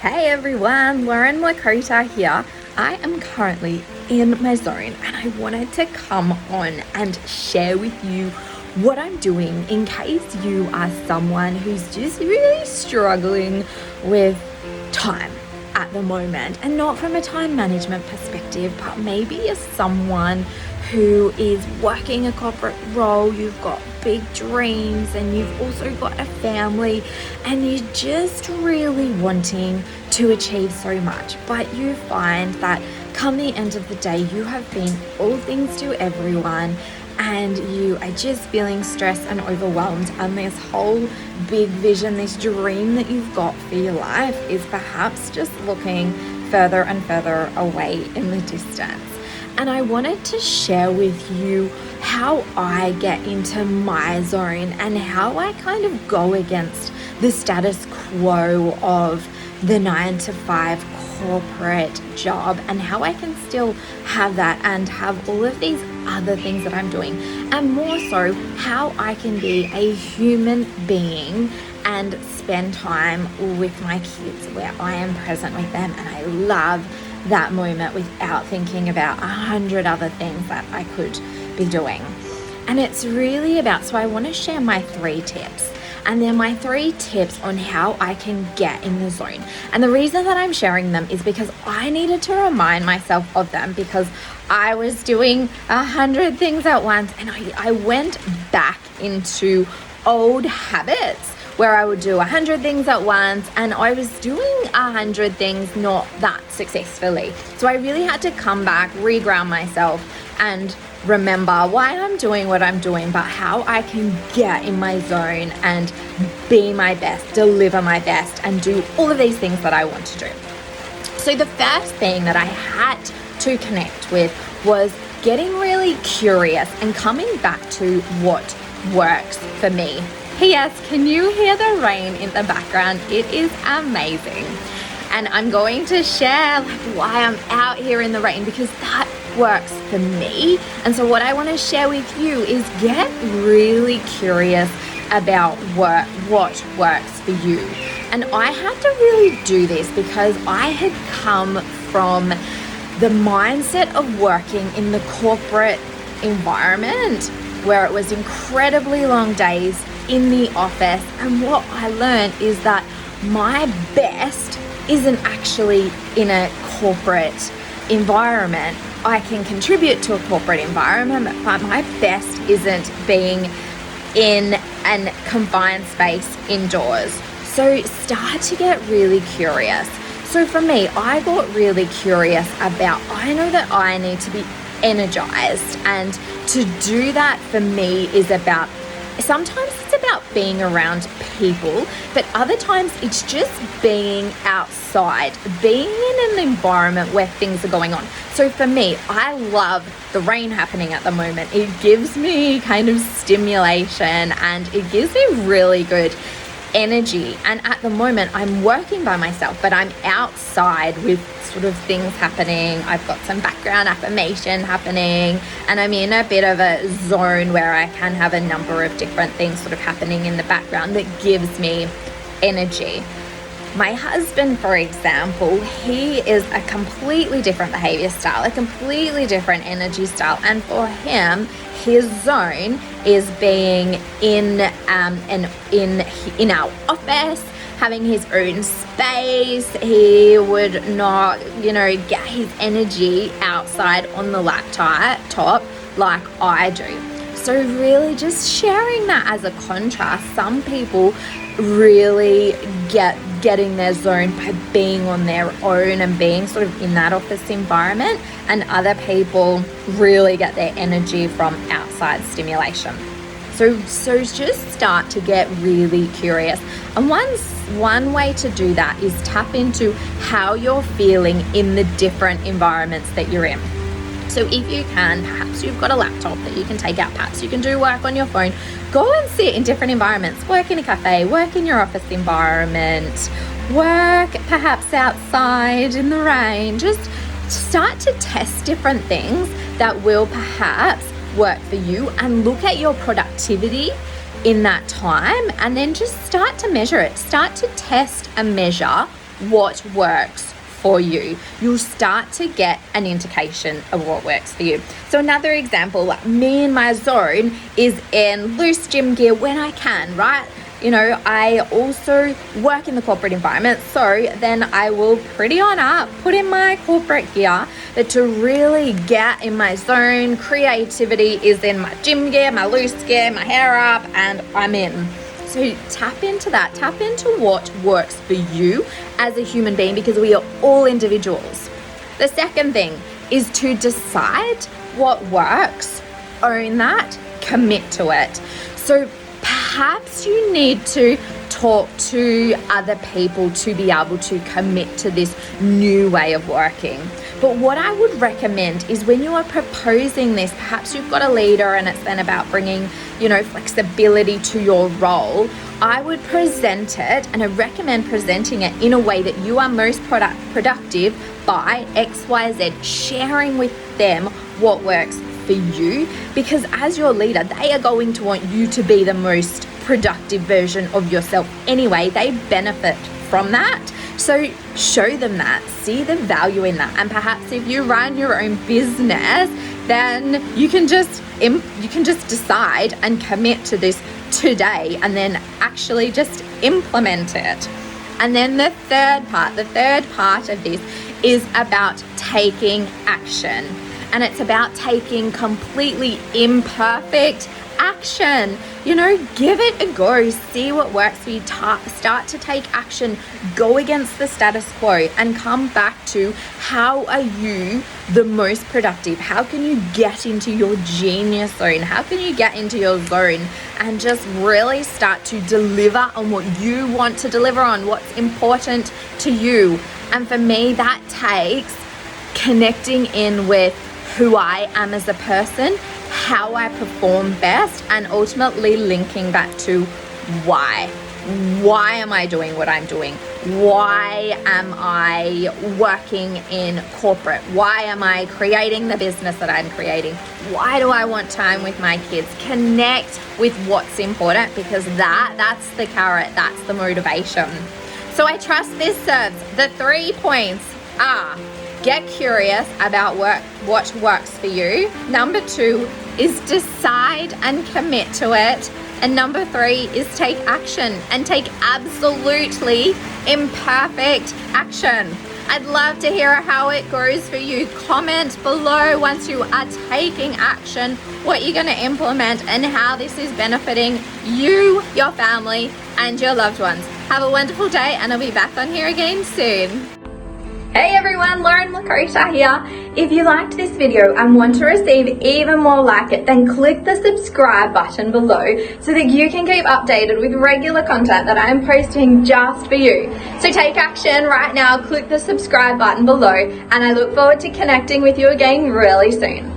Hey everyone, Mlikota here. I am currently in my zone and I wanted to come on and share with you what I'm doing in case you are someone who's just really struggling with time at the moment, and not from a time management perspective, but maybe you're someone who is working a corporate role, you've got big dreams and you've also got a family and you're just really wanting to achieve so much, but you find that come the end of the day you have been all things to everyone and you are just feeling stressed and overwhelmed, and this whole big vision, this dream that you've got for your life is perhaps just looking further and further away in the distance. And I wanted to share with you how I get into my zone and how I kind of go against the status quo of the 9-to-5 corporate job, and how I can still have that and have all of these other things that I'm doing, and more so how I can be a human being and spend time with my kids where I am present with them and I love that moment without thinking about 100 other things that I could be doing. And it's really about, so I want to share my 3 tips. And they're my 3 tips on how I can get in the zone. And the reason that I'm sharing them is because I needed to remind myself of them, because I was doing 100 things at once and I went back into old habits where I would do 100 things at once and I was doing 100 things not that successfully. So I really had to come back, reground myself and remember why I'm doing what I'm doing, but how I can get in my zone and be my best, deliver my best, and do all of these things that I want to do. So the first thing that I had to connect with was getting really curious and coming back to what works for me. P.S. Can you hear the rain in the background? It is amazing. And I'm going to share why I'm out here in the rain, because that works for me. And so what I want to share with you is get really curious about what works for you. And I had to really do this because I had come from the mindset of working in the corporate environment where it was incredibly long days in the office. And what I learned is that my best isn't actually in a corporate environment. I can contribute to a corporate environment, but my best isn't being in a confined space indoors. So start to get really curious. So for me, I got really curious about, I know that I need to be energized, and to do that for me is about, sometimes it's about being around people, but other times it's just being outside, being in an environment where things are going on. So for me, I love the rain happening at the moment. It gives me kind of stimulation and it gives me really good energy. And at the moment I'm working by myself, but I'm outside with sort of things happening. I've got some background affirmation happening and I'm in a bit of a zone where I can have a number of different things sort of happening in the background that gives me energy. My husband, for example, he is a completely different behavior style, a completely different energy style. And for him, his zone is being in our office, having his own space. He would not, get his energy outside on the laptop like I do. So really just sharing that as a contrast. Some people really get in their zone by being on their own and being sort of in that office environment, and other people really get their energy from outside stimulation. So just start to get really curious. And one way to do that is tap into how you're feeling in the different environments that you're in. So if you can, perhaps you've got a laptop that you can take out, perhaps you can do work on your phone, go and sit in different environments, work in a cafe, work in your office environment, work perhaps outside in the rain. Just start to test different things that will perhaps work for you and look at your productivity in that time, and then just start to measure it. Start to test and measure what works for you. You'll start to get an indication of what works for you. So another example, like me in my zone is in loose gym gear when I can, right? You know, I also work in the corporate environment, so then I will pretty on up, put in my corporate gear, but to really get in my zone, creativity is in my gym gear, my loose gear, my hair up, and I'm in. So tap into that, tap into what works for you as a human being, because we are all individuals. The second thing is to decide what works, own that, commit to it. So perhaps you need to talk to other people to be able to commit to this new way of working. But what I would recommend is when you are proposing this, perhaps you've got a leader and it's then about bringing, you know, flexibility to your role. I would present it, and I recommend presenting it in a way that you are most productive by XYZ, sharing with them what works for you, because as your leader, they are going to want you to be the most productive version of yourself anyway. They benefit from that. So show them that, see the value in that. And perhaps if you run your own business, then you can just decide and commit to this today and then actually just implement it. And then the third part of this is about taking action. And it's about taking completely imperfect action. You know, give it a go, see what works for you, start to take action, go against the status quo, and come back to how are you the most productive? How can you get into your genius zone? How can you get into your zone and just really start to deliver on what you want to deliver on, what's important to you? And for me, that takes connecting in with who I am as a person, how I perform best, and ultimately linking that to why. Why am I doing what I'm doing? Why am I working in corporate? Why am I creating the business that I'm creating? Why do I want time with my kids? Connect with what's important, because that's the carrot, that's the motivation. So I trust this serves. The 3 points are: get curious about what works for you. Number 2 is decide and commit to it. And number 3 is take action, and take absolutely imperfect action. I'd love to hear how it goes for you. Comment below once you are taking action, what you're going to implement and how this is benefiting you, your family, and your loved ones. Have a wonderful day, and I'll be back on here again soon. Hey everyone, Mlikota here. If you liked this video and want to receive even more like it, then click the subscribe button below so that you can keep updated with regular content that I'm posting just for you. So take action right now, click the subscribe button below, and I look forward to connecting with you again really soon.